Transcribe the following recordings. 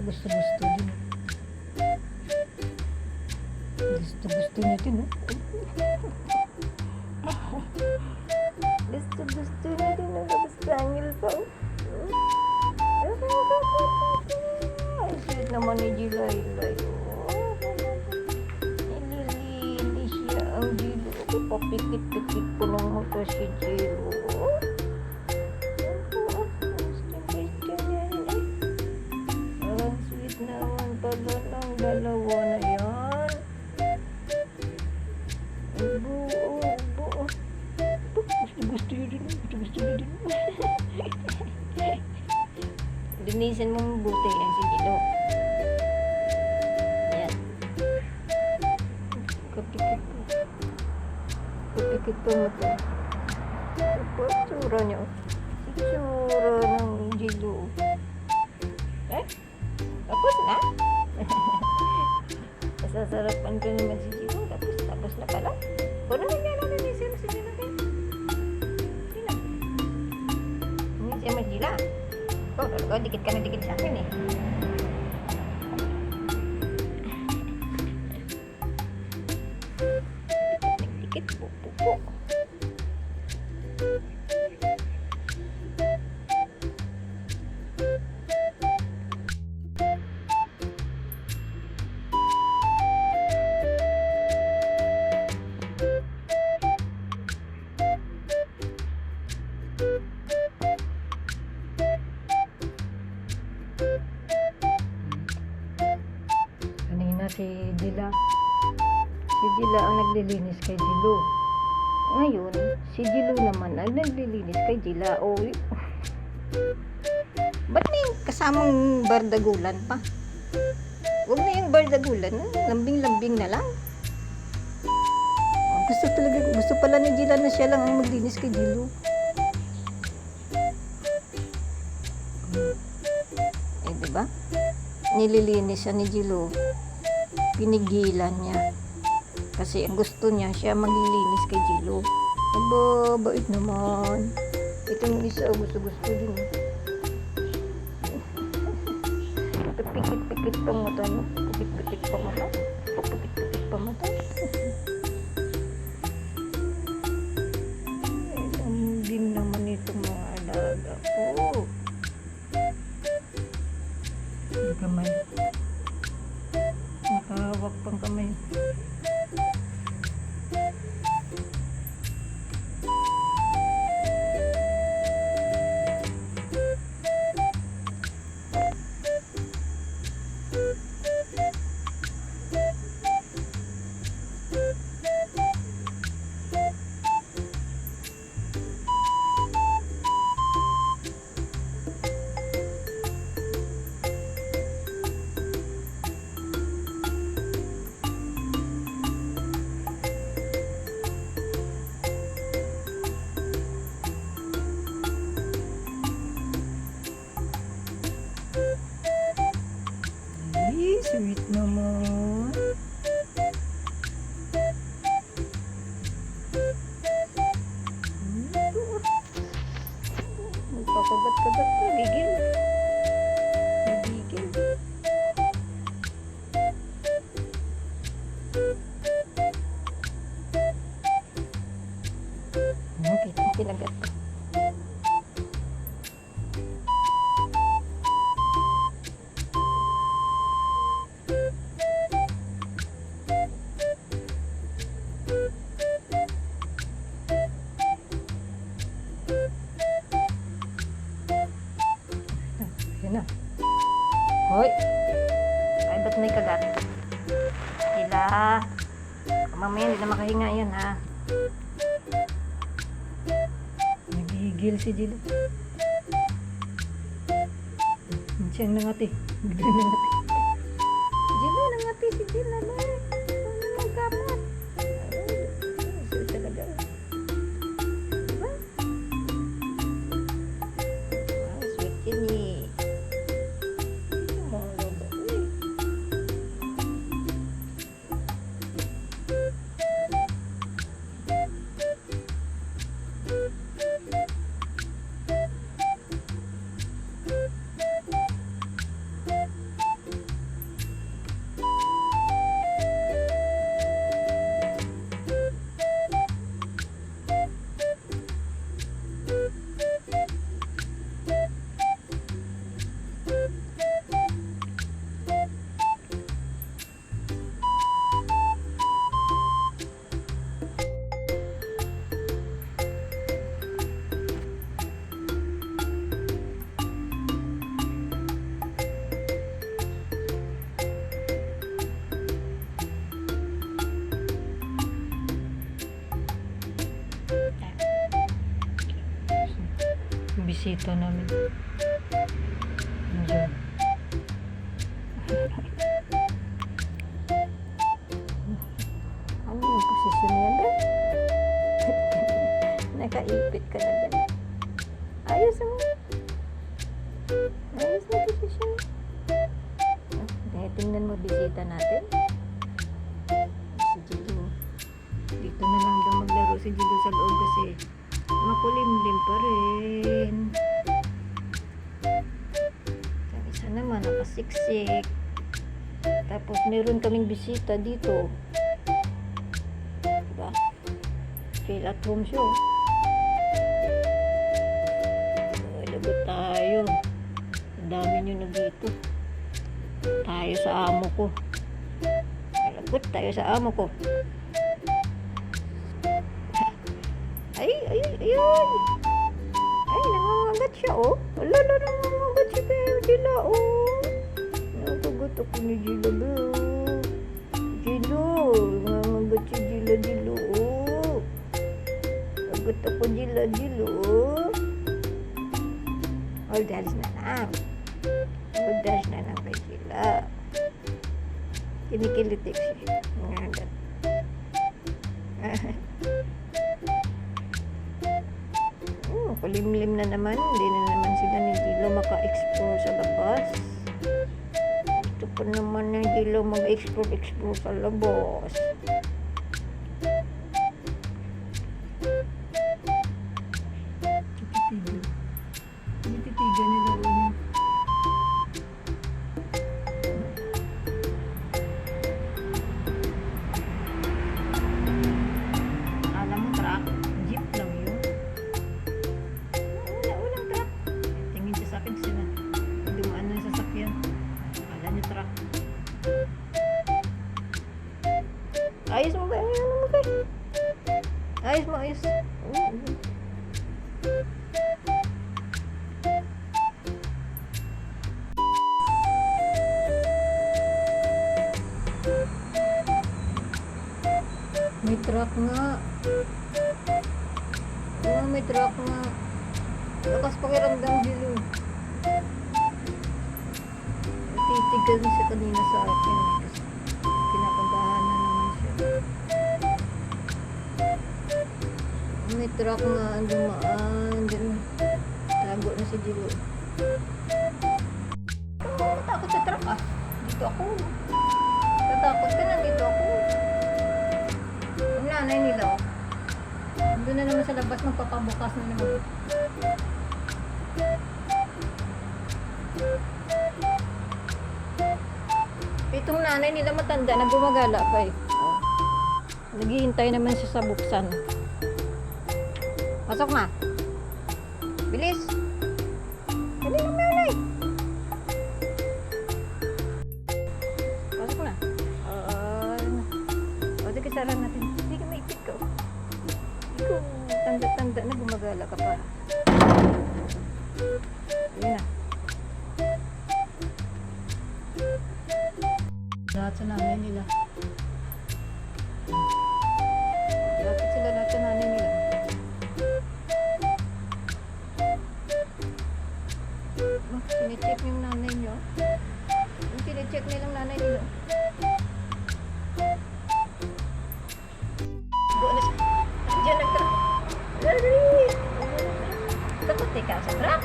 Gusto-gusto din. Gusto-gusto niya din, oh. Gusto-gusto niya din, oh. Kapastangil pa, oh. Ay, sweet naman ni Jilay-Lay, oh. Nililinis siya ang Jilo. Papikit-pikit ko ng mata si Jilo, oh. Sweet naman pala ng dalawa na yan. Buo. Gusto nyo din. Gusto nyo din. Linisin mo mabuti yan si Jilo. Ayan. Kapikit po. Kapikit po mo ito. Ito ang tsura niya. Itsura ng Jilo. Tapos na? Masasarapan ka naman si Jilo. Tapos na pala. Kung naman nga natin yung sila si Jilo. Sila. Hindi siya mas Jila. Talaga, dikit ka na dikit sa akin eh. Dikit. Po. Si Jila ang naglilinis kay Jilo. Ngayon, si Jilo naman ang naglilinis kay Jila. O, ba't na yung kasamang bardagulan pa? Huwag na yung bardagulan. Lambing-lambing na lang. Gusto pala ni Jila na siya lang ang maglinis kay Jilo. Eh, diba? Nililinis siya ni Jilo. Pinigilan niya kasi ang gusto niya siya maglilinis kay Jilo. Aba, bait naman. Itong isa gusto din. Pikit pa mata no? Pikit pa mata. Ang din naman itong mga alaga ko. Kamay. Nakahawak pang kamay. Sweet naman. Magpakagat-kagat ka, bigil. Okay, kinagat ka. Na. Hoy. Ay, ba't may kagat? Sila. Mamaya hindi na makahinga yan, ha? Nagigil si Jilo. Siyang nangati. Biglang nangati. Jilo, nangati si Jilo. Ano magkapat? Ay, talaga. Diba? Sweet yun eh. bisita namin. Ayun. Ano yung posisyon yan ba? Nakaipit ka na dyan. Ayos mo. Ayos na posisyon. Tingnan mo bisita natin. Si Jilo. Dito na lang daw maglaro si Jilo sa loob kasi makulimlim pa rin. Yung isa naman nakasiksik. Tapos meron kaming bisita dito. Diba? Feel at home show. Lagot tayo. Ang dami nyo na dito. Tayo sa amo ko. Lagot tayo sa amo ko. Ay, ayun. Ay, nangangagat siya, oh. Wala na nangangagat siya kaya Jilo, oh. Nakagat ako ni Jilo, bro. Jilo, nangangagat si Jilo, oh. Nakagat ako Jilo, oh. All dance na lang. All dance na lang kay Jilo. Kinikilitik siya. Nangangagat. Kulimlim na naman. Hindi na naman sila ni Jilo maka-explore sa labas. Gusto pa naman ng Jilo mag-explore sa labas. Titigan nila niya. Alam mo, truck. Jeep lang yun. Dumaan na yung sasakyan. Akala niyo truck. Ayos mo ba? Ano mo ba? Ayos mo, ayos. May truck nga. Oo, may truck nga. Lakas pakiramdam Jilo. Titigan siya kanina sa akin kasi kinakagahan na naman siya. May truck nga ang dumaan. Tago na si Jilo. Takot sa truck ah. Dito ako. Tatakot ka na, dito ako. Ang nanay nila oh. Doon na naman sa labas magpapabukas na naman. Itong nanay nila matanda na gumagala pa eh. Oh. Naghihintay naman siya sa buksan. Pasok na. Bilis. Dali na nanay. Pasok na. O, di kisaran natin. Hindi ka maipit ka. Ikaw, tanda-tanda na gumagala ka pa. Ayun na. Lahat sa nanay nila. Lapit sila lahat sa nanay nila. Oh, sinicheck yung nanay nyo. Yung sinicheck nilang nanay nila. Doon na siya. Diyan nag-truck. Takot ikaw sa truck.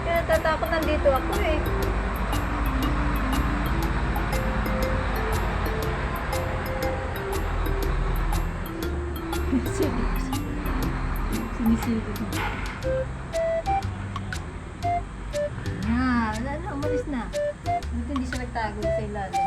Kaya natatakot nandito ako eh. Sinisilip mo. Wala na, umalis na. Dito hindi siya nagtago sa ilalim.